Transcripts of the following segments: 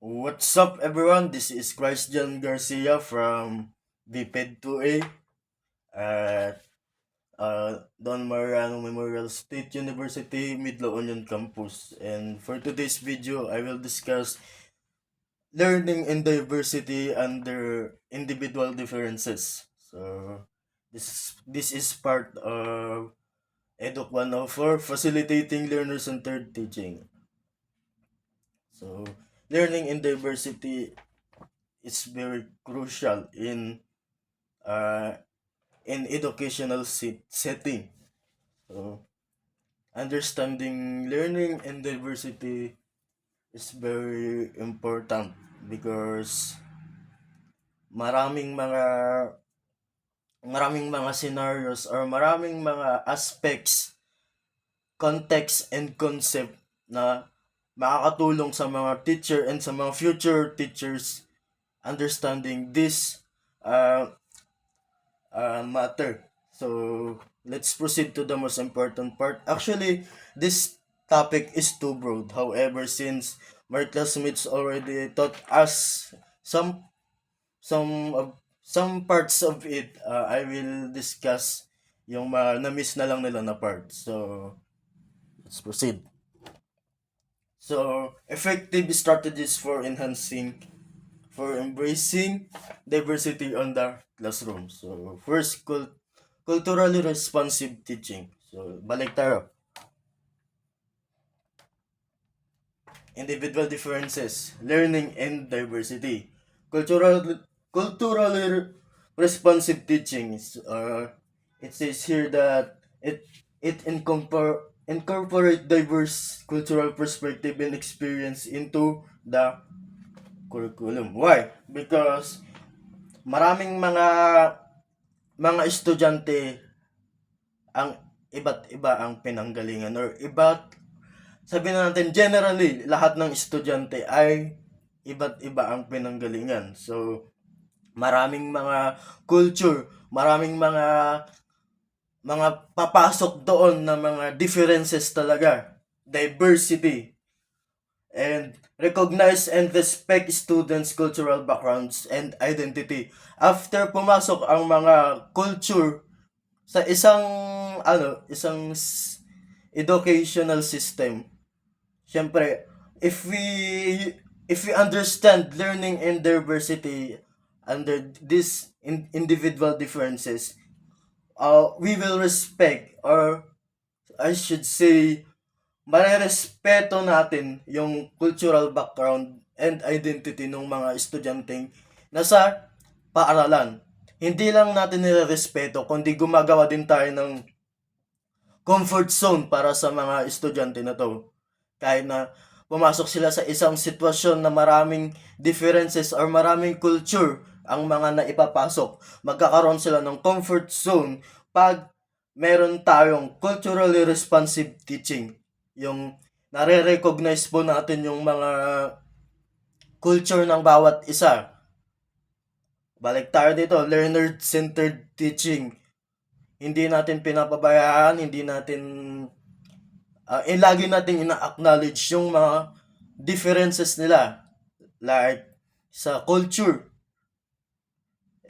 What's up, everyone? This is Christian Garcia from VPED 2A at Don Mariano Memorial State University, Midlo Union Campus. And for today's video, I will discuss learning and diversity under individual differences. So, this is part of EDUC 104, Facilitating Learner-Centered Teaching. So, learning and diversity is very crucial uh, in educational setting. So, understanding learning and diversity is very important because maraming mga maraming mga scenarios or maraming mga aspects, context and concept na makakatulong sa mga teacher and sa mga future teachers understanding this uh, matter. So, let's proceed to the most important part. Actually, this topic is too broad. However, since my classmates already taught us some some parts of it, I will discuss yung mga na-miss na lang nila na part. So, let's proceed. So, effective strategies for embracing diversity on the classroom. So, first, culturally responsive teaching. So, balik tayo. Individual differences, learning and diversity. Culturally responsive teaching is, it says here that it incorporate diverse cultural perspective and experience into the curriculum. Why? Because maraming mga estudyante ang iba't iba ang pinanggalingan or sabihin na natin generally lahat ng estudyante ay iba't iba ang pinanggalingan. So maraming mga culture, maraming mga papasok doon na mga differences talaga, diversity, and recognize and respect students' cultural backgrounds and identity. After pumasok ang mga culture sa isang educational system, syempre, if we understand learning and diversity under these individual differences, we will respect, or I should say, marerespeto natin yung cultural background and identity ng mga estudyanteng nasa paaralan. Hindi lang natin nirerespeto, kundi gumagawa din tayo ng comfort zone para sa mga estudyante na to. Kahit na pumasok sila sa isang sitwasyon na maraming differences or maraming culture ang mga naipapasok, magkakaroon sila ng comfort zone pag meron tayong culturally responsive teaching. Yung nare-recognize po natin yung mga culture ng bawat isa. Balik tayo dito, learner-centered teaching. Hindi natin pinapabayaan, hindi natin lagi natin ina-acknowledge yung mga differences nila, like sa culture.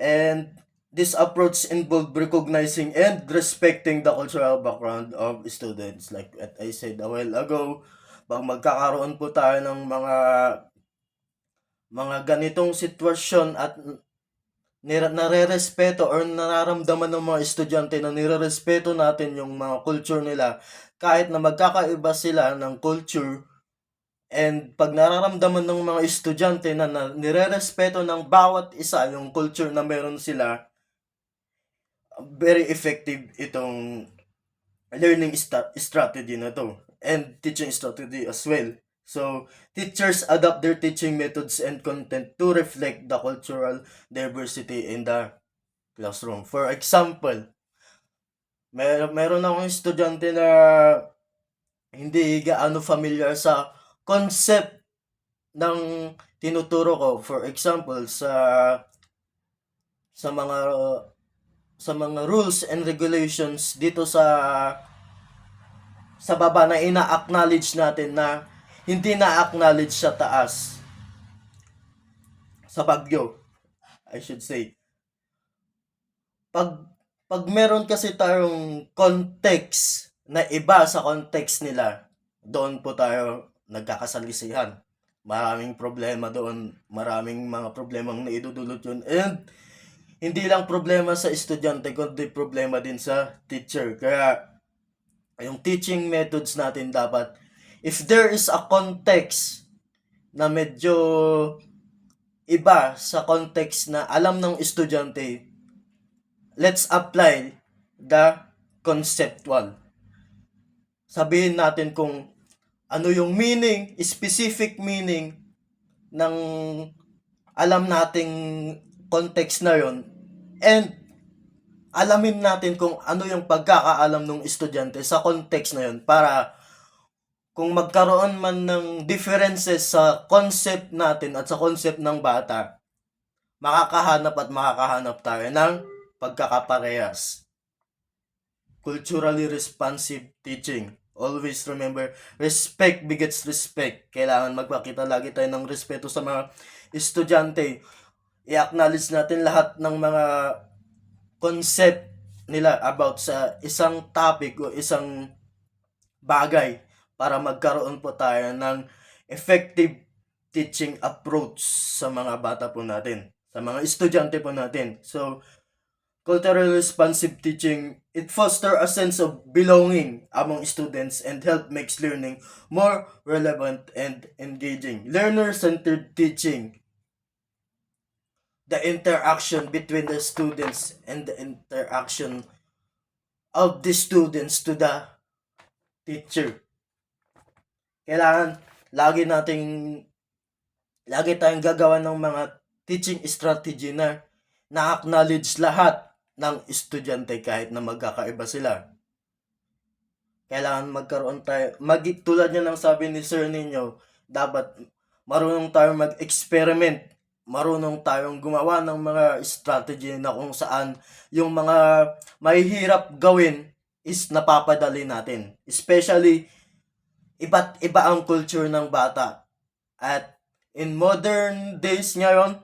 And this approach involved recognizing and respecting the cultural background of students. Like what I said a while ago, pag magkakaroon po tayo ng mga ganitong sitwasyon at nare-respeto or nararamdaman ng mga estudyante na nire-respeto natin yung mga culture nila, kahit na magkakaiba sila ng culture, and pag nararamdaman ng mga estudyante na nire-respeto ng bawat isa yung culture na meron sila, very effective itong learning strategy na to and teaching strategy as well. So, teachers adapt their teaching methods and content to reflect the cultural diversity in the classroom. For example, meron akong estudyante na hindi gaano familiar sa concept ng tinuturo ko. For example, sa mga rules and regulations dito sa baba na ina-acknowledge natin na hindi na-acknowledge sa taas. sa Baguio, I should say. Pag pag meron kasi tayong context na iba sa context nila, doon po tayo nagkakasalisihan. Maraming problema doon, maraming mga problemang naidudulot yun. And hindi lang problema sa estudyante, kundi problema din sa teacher. Kaya yung teaching methods natin dapat, if there is a context na medyo iba sa context na alam ng estudyante, let's apply the conceptual. Sabihin natin kung ano yung meaning, specific meaning ng alam nating context na yon, and alamin natin kung ano yung pagkakaalam ng estudyante sa context na yon, para kung magkaroon man ng differences sa concept natin at sa concept ng bata, makakahanap tayo ng pagkakaparehas. Culturally responsive teaching. Always remember, respect begets respect. Kailangan magpakita lagi tayo ng respeto sa mga estudyante. I-acknowledge natin lahat ng mga concept nila about sa isang topic o isang bagay, para magkaroon po tayo ng effective teaching approach sa mga bata po natin, sa mga estudyante po natin. So, culturally responsive teaching, it foster a sense of belonging among students and help makes learning more relevant and engaging. Learner-centered teaching, the interaction between the students and the interaction of the students to the teacher. Kailangan lagi tayong gagawa ng mga teaching strategy na na-acknowledge lahat ng estudyante kahit na magkakaiba sila. Kailangan magkaroon tayo, tulad niya ng sabi ni Sir ninyo, dapat marunong tayong mag-experiment, marunong tayong gumawa ng mga strategy na kung saan yung mga mahihirap gawin is napapadali natin. Especially, iba't iba ang culture ng bata. At in modern days ngayon,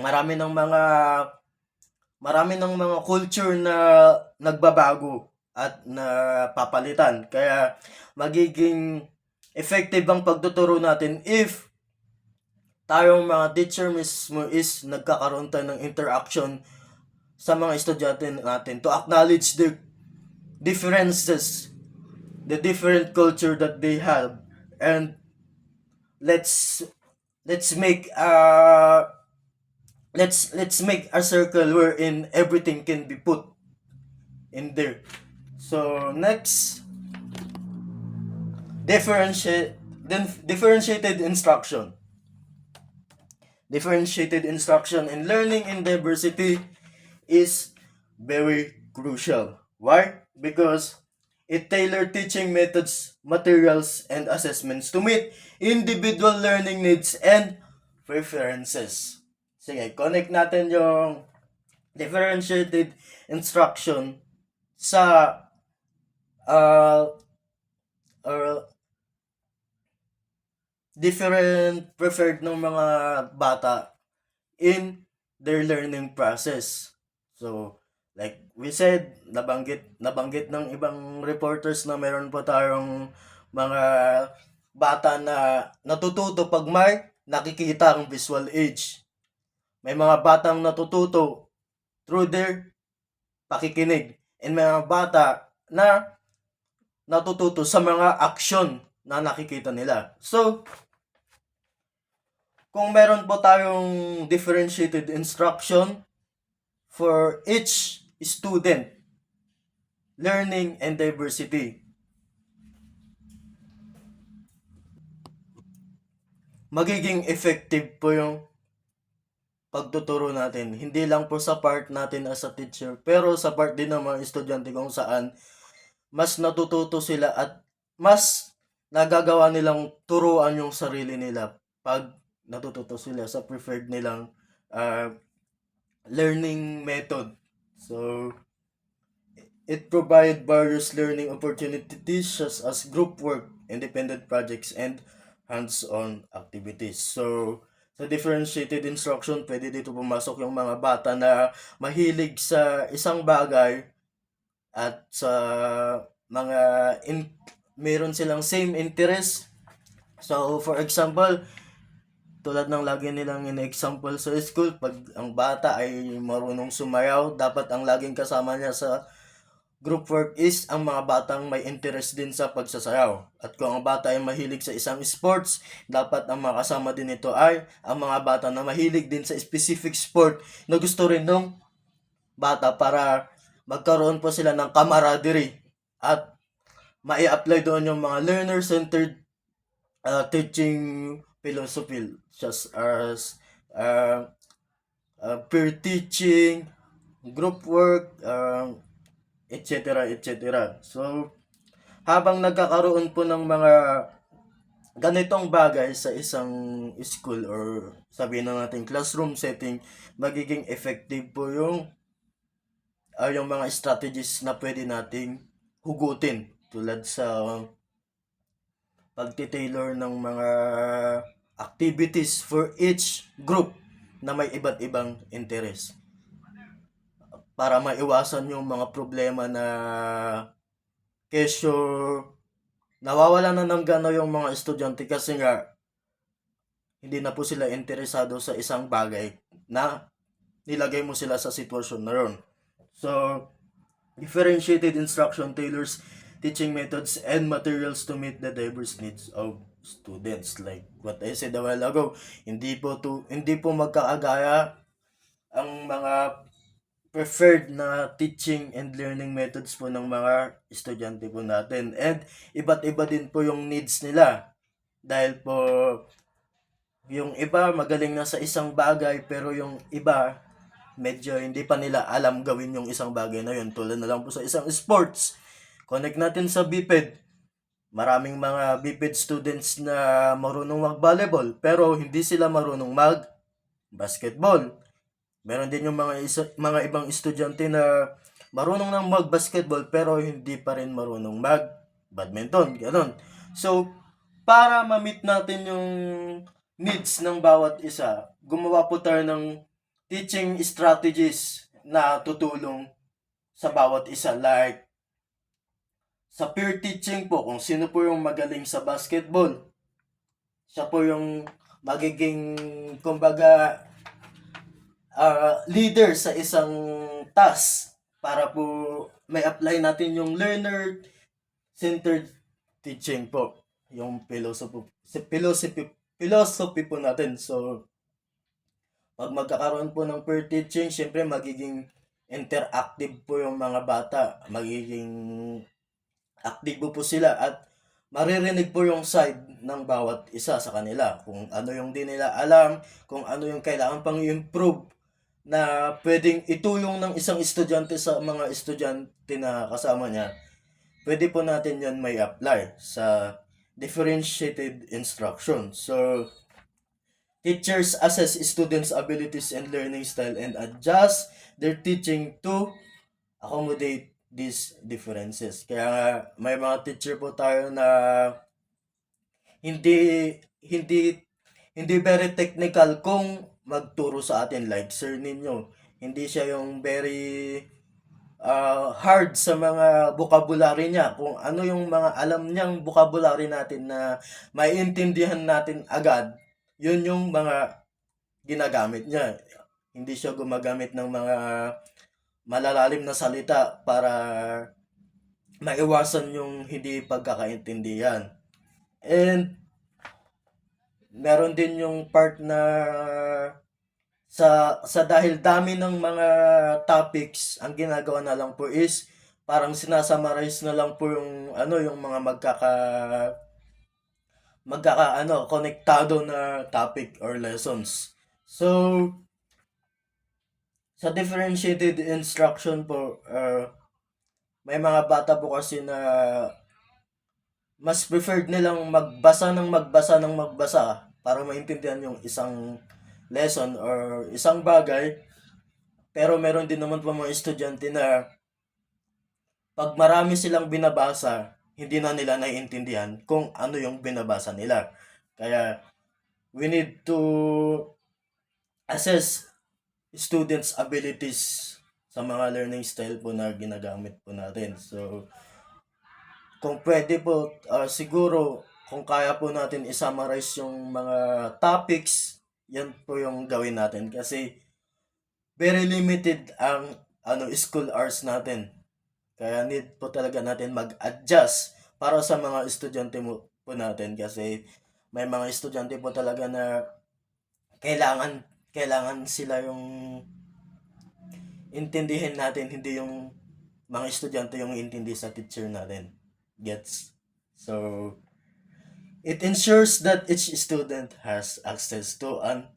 marami ng mga culture na nagbabago at napapalitan. Kaya magiging effective ang pagtuturo natin if tayong mga teacher mismo is nagkakaroon tayo ng interaction sa mga estudyante natin to acknowledge the differences, the different culture that they have, and let's make let's make a circle wherein everything can be put in there. So next, differentiated instruction. Differentiated instruction in learning in diversity is very crucial. Why? Because it tailored teaching methods, materials, and assessments to meet individual learning needs and preferences. Sige, connect natin yung differentiated instruction sa different preferred ng mga bata in their learning process. So, like we said, nabanggit ng ibang reporters na meron pa tayong mga bata na natututo pag may nakikita ang visual age. May mga batang natututo through their pakikinig, and may mga bata na natututo sa mga aksyon na nakikita nila. So, kung meron po tayong differentiated instruction for each student, learning and diversity, magiging effective po yung pagtuturo natin. Hindi lang po sa part natin as a teacher, pero sa part din ng mga estudyante kung saan mas natututo sila at mas nagagawa nilang turuan yung sarili nila pag natututo sila sa preferred nilang learning method. So, it provides various learning opportunities such as group work, independent projects, and hands-on activities. So, Sa differentiated instruction, pwede dito pumasok yung mga bata na mahilig sa isang bagay at sa mga meron silang same interest. So, for example, tulad ng lagi nilang in-example sa school, pag ang bata ay marunong sumayaw, dapat ang laging kasama niya sa group work is ang mga batang may interest din sa pagsasayaw. At kung ang bata ay mahilig sa isang sports, dapat ang makasama din nito ay ang mga bata na mahilig din sa specific sport na gusto rin ng bata para magkaroon po sila ng camaraderie at mai-apply doon yung mga learner-centered teaching philosophy such as uh, peer teaching, group work, etc. etc. So, habang nagkakaroon po ng mga ganitong bagay sa isang school or sabihin na natin classroom setting, magiging effective po yung mga strategies na pwede nating hugutin tulad sa pagtitailor ng mga activities for each group na may iba't ibang interest para maiwasan yung mga problema na kesyo nawawala na ng gana yung mga estudyante kasi nga hindi na po sila interesado sa isang bagay na nilagay mo sila sa sitwasyon na yun. So, differentiated instruction tailors teaching methods and materials to meet the diverse needs of students. Like what I said a while ago, hindi po magkaagaya ang mga preferred na teaching and learning methods po ng mga estudyante po natin. And iba't iba din po yung needs nila. Dahil po yung iba magaling na sa isang bagay pero yung iba medyo hindi pa nila alam gawin yung isang bagay na yun. Tulad na lang po sa isang sports. Connect natin sa BPED. Maraming mga BPED students na marunong mag-volleyball pero hindi sila marunong mag-basketball. Meron din yung mga ibang estudyante na marunong nang mag-basketball pero hindi pa rin marunong mag-badminton. Ganon. So, para ma-meet natin yung needs ng bawat isa, gumawa po tayo ng teaching strategies na tutulong sa bawat isa. Like, sa peer teaching po, kung sino po yung magaling sa basketball, siya po yung magiging, kumbaga, leader sa isang task para po may apply natin yung learner-centered teaching po. Yung philosophy po natin. So, pag magkakaroon po ng peer teaching, syempre magiging interactive po yung mga bata. Magiging aktibo po sila at maririnig po yung side ng bawat isa sa kanila. Kung ano yung di nila alam, kung ano yung kailangan pang improve na pwedeng itulong ng isang estudyante sa mga estudyante na kasama niya. Pwede po natin yan may apply sa differentiated instruction. So, teachers assess students' abilities and learning style and adjust their teaching to accommodate these differences. Kaya nga, may mga teacher po tayo na hindi hindi hindi very technical kung magturo sa atin like sir ninyo. Hindi siya yung very hard sa mga vocabulary niya. Kung ano yung mga alam niyang vocabulary natin na maiintindihan natin agad, yun yung mga ginagamit niya. Hindi siya gumagamit ng mga malalalim na salita para maiwasan yung hindi pagkakaintindihan. And meron din yung part na sa dahil dami ng mga topics, ang ginagawa na lang po is parang sinasummarize na lang po yung mga konektado na topic or lessons. So, sa differentiated instruction po, may mga bata po kasi na mas preferred nilang magbasa ng magbasa ng magbasa para maintindihan yung isang lesson or isang bagay. Pero meron din naman po mga estudyante na pag marami silang binabasa, hindi na nila naiintindihan kung ano yung binabasa nila. Kaya we need to assess students' abilities sa mga learning style po na ginagamit po natin. So, kung pwede po, siguro, kung kaya po natin i-summarize yung mga topics, yan po yung gawin natin. Kasi, very limited ang school hours natin. Kaya need po talaga natin mag-adjust para sa mga estudyante mo po natin. Kasi, may mga estudyante po talaga na kailangan kailangan sila yung intindihin natin, hindi yung mga estudyante yung intindi sa teacher natin. Gets? So, it ensures that each student has access to an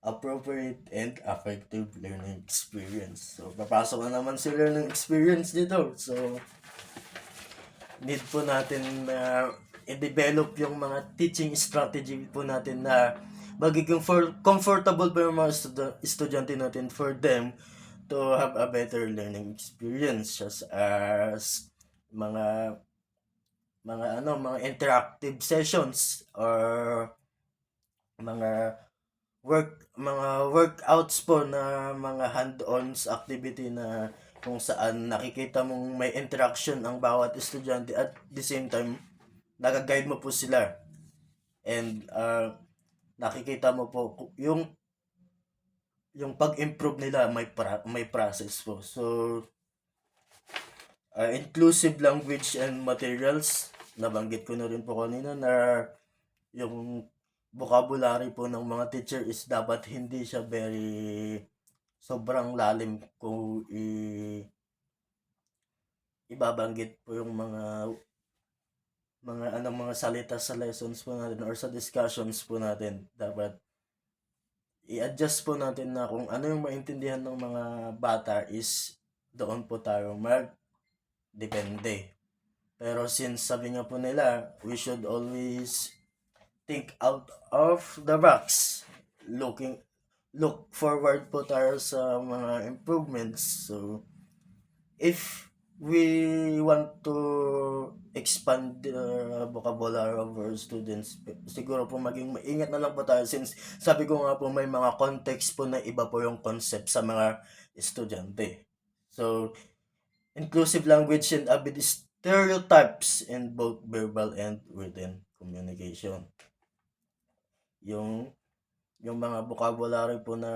appropriate and effective learning experience. So, papasok na naman si learning experience dito. So, need po natin na i-develop yung mga teaching strategy po natin na magiging comfortable pa yung mga estudyante natin for them to have a better learning experience, just as mga mga interactive sessions or mga mga workouts po na mga hand-ons activity na kung saan nakikita mong may interaction ang bawat estudyante at the same time nag-guide mo po sila, and nakikita mo po yung pag-improve nila, may process po. So, inclusive language and materials, nabanggit ko na rin po kanina na yung vocabulary po ng mga teacher is dapat hindi siya very sobrang lalim kung ibabanggit po yung mga salita sa lessons po natin or sa discussions po natin. Dapat i-adjust po natin na kung ano yung maintindihan ng mga bata is doon po tayo mag-depende. Pero since sabi nga po nila, we should always think out of the box. Look forward po tayo sa mga improvements. So, if we want to expand the vocabulary of our students, siguro po maging maingat na lang po tayo since sabi ko nga po may mga context po na iba po yung concept sa mga estudyante. So, inclusive language and ability stereotypes in both verbal and written communication. Yung yung mga vocabulary po na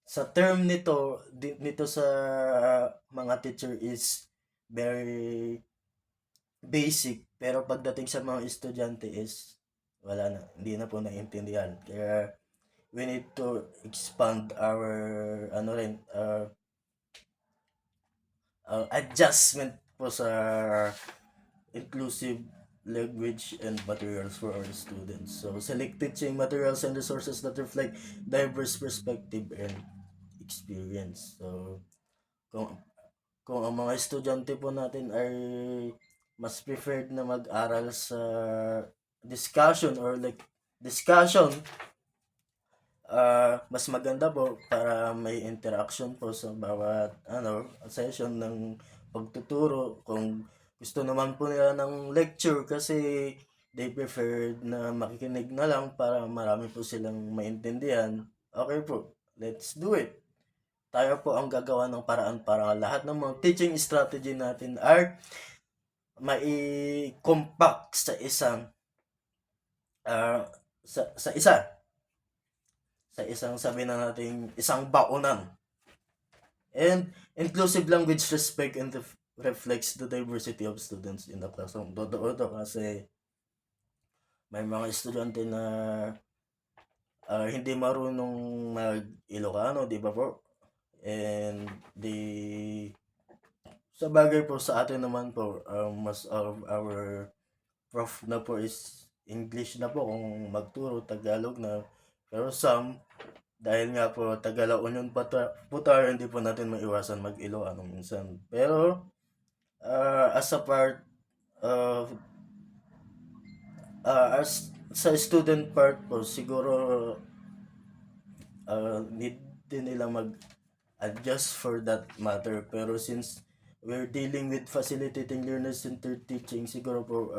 sa term nito sa mga teacher is very basic, pero pagdating sa mga estudyante is wala na, hindi na po naiintindihan. Kaya we need to expand our adjustment po sa inclusive language and materials for our students. So, select teaching materials and resources that reflect diverse perspective and experience. So, kung kung ang mga estudyante po natin ay mas preferred na mag-aral sa discussion or like discussion, mas maganda po para may interaction po sa bawat session ng pagtuturo. Kung gusto naman po nila ng lecture kasi they preferred na makikinig na lang para marami po silang maintindihan, okay po, let's do it. Tayo po ang gagawa ng paraan para lahat ng mga teaching strategy natin ay mai-compact sa isang uh, sa isang sabi na natin isang baonan. And inclusive language respect and reflects the diversity of students in the classroom. Totoo to kasi may mga estudyante na hindi marunong mag-Ilocano, di ba po? And sa bagay po sa atin naman po, most of our prof na po is English na po kung magturo, Tagalog na. Pero some, dahil nga po Tagalog Union po tayo, hindi po natin maiwasan mag-Ilocano minsan. Pero, as a part of, as sa student part po, siguro need din nila mag-adjust for that matter. Pero since we're dealing with facilitating learner-centered teaching, siguro po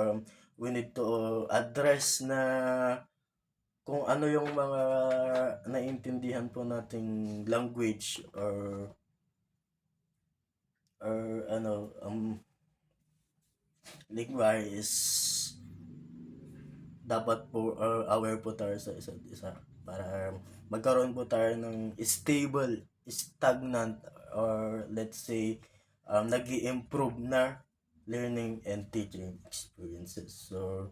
we need to address na kung ano yung mga naiintindihan po nating language or ano lingua is dapat po aware po tayo sa isa't isa para magkaroon po tayo ng stable, stagnant, or let's say nag improve na learning and teaching experiences. So,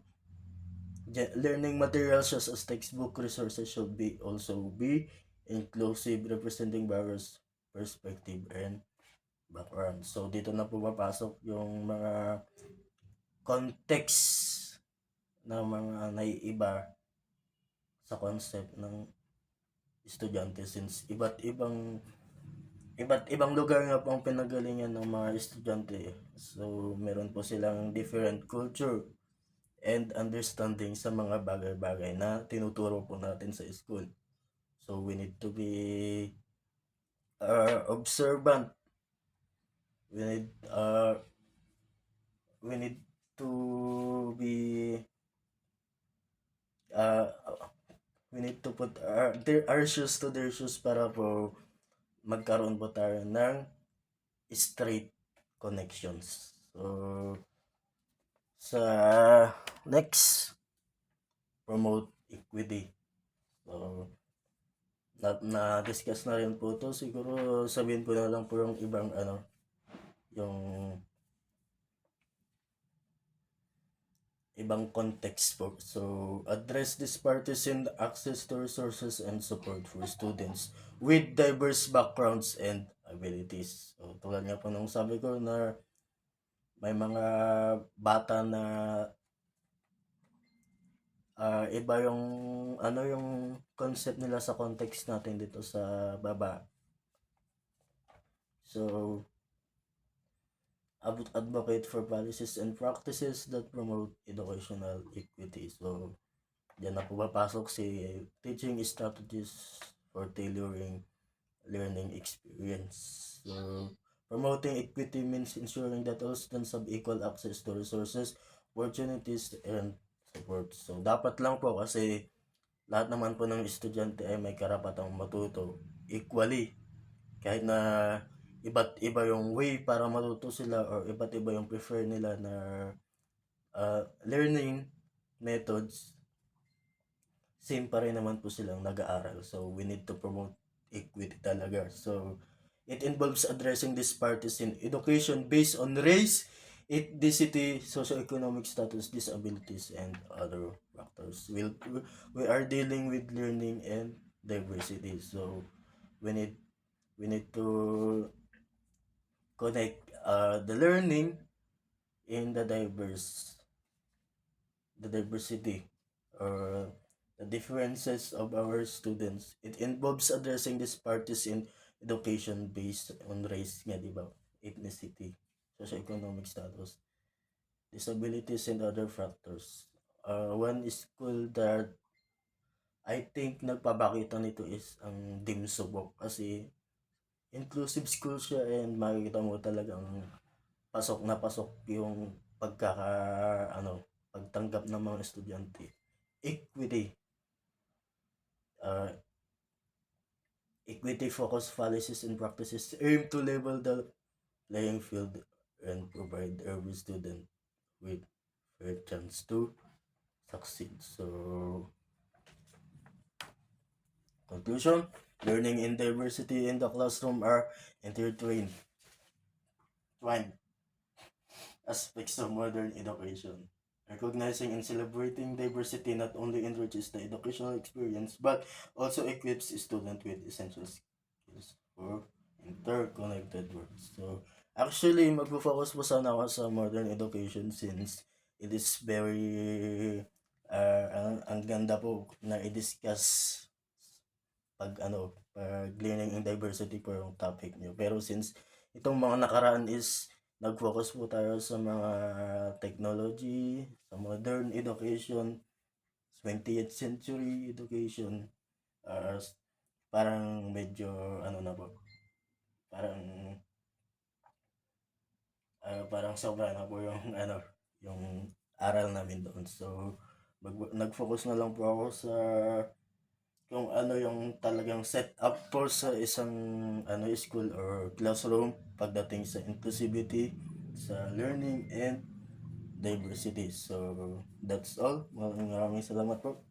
learning materials such as textbook resources should be also be inclusive, representing various perspective and background. So, dito na po papasok yung mga context na mga naiiba sa concept ng estudyante since iba't ibang lugar nga po ang pinagalingan ng mga estudyante. So, meron po silang different culture and understanding sa mga bagay-bagay na tinuturo po natin sa school. So, we need to be observant. We need we need to be uh, we need to put our shoes to their shoes para po magkaroon po tayo ng straight connections. So, sa next, promote equity. So, na-discuss na rin po to. Siguro sabihin ko na lang po yung ibang yung ibang context po. So, address disparities in access to resources and support for students with diverse backgrounds and abilities. So, tulad nga po nung sabi ko na may mga bata na iba yung yung concept nila sa context natin dito sa baba. So, advocate for policies and practices that promote educational equity. So, diyan na po papasok si teaching strategies for tailoring learning experience. So, promoting equity means ensuring that all students have equal access to resources, opportunities, and support. So, dapat lang po kasi lahat naman po ng estudyante ay may karapatang matuto equally. Kahit na iba't iba yung way para matuto sila or iba't iba yung prefer nila na learning methods, same pa rin naman po silang nag-aaral. So, we need to promote equity talaga. So, it involves addressing disparities in education based on race, ethnicity, socioeconomic status, disabilities, and other factors. We are dealing with learning and diversity. So, we need we need to connect the learning in the diversity or the differences of our students. It involves addressing disparities in education based on race nga, di ba? Ethnicity, socioeconomic status, disabilities, and other factors. One school that I think nagpapakita nito is ang Dimsubok kasi inclusive school siya and makikita mo talagang pasok na pasok yung pagtanggap ng mga estudyante. Equity. Uh, Equity focused policies and practices aim to level the playing field and provide every student with fair chance to succeed. So, conclusion, learning and diversity in the classroom are intertwined aspects of modern education. Recognizing and celebrating diversity not only enriches the educational experience but also equips students with essential skills for interconnected world. So, actually, magpo-focus po sana ako sa modern education since it is very ang ganda po na i-discuss pag learning and diversity po yung topic niyo. Pero since itong mga nakaraan is nag-focus po tayo sa mga technology, sa modern education, 20th century education, uh, parang medyo na po, parang parang sobra na po yung yung aral namin doon. So, nag-focus na lang po ako sa kung ano yung talagang set up po sa isang school or classroom pagdating sa inclusivity, sa learning and diversity. So, that's all. Maraming maraming salamat po.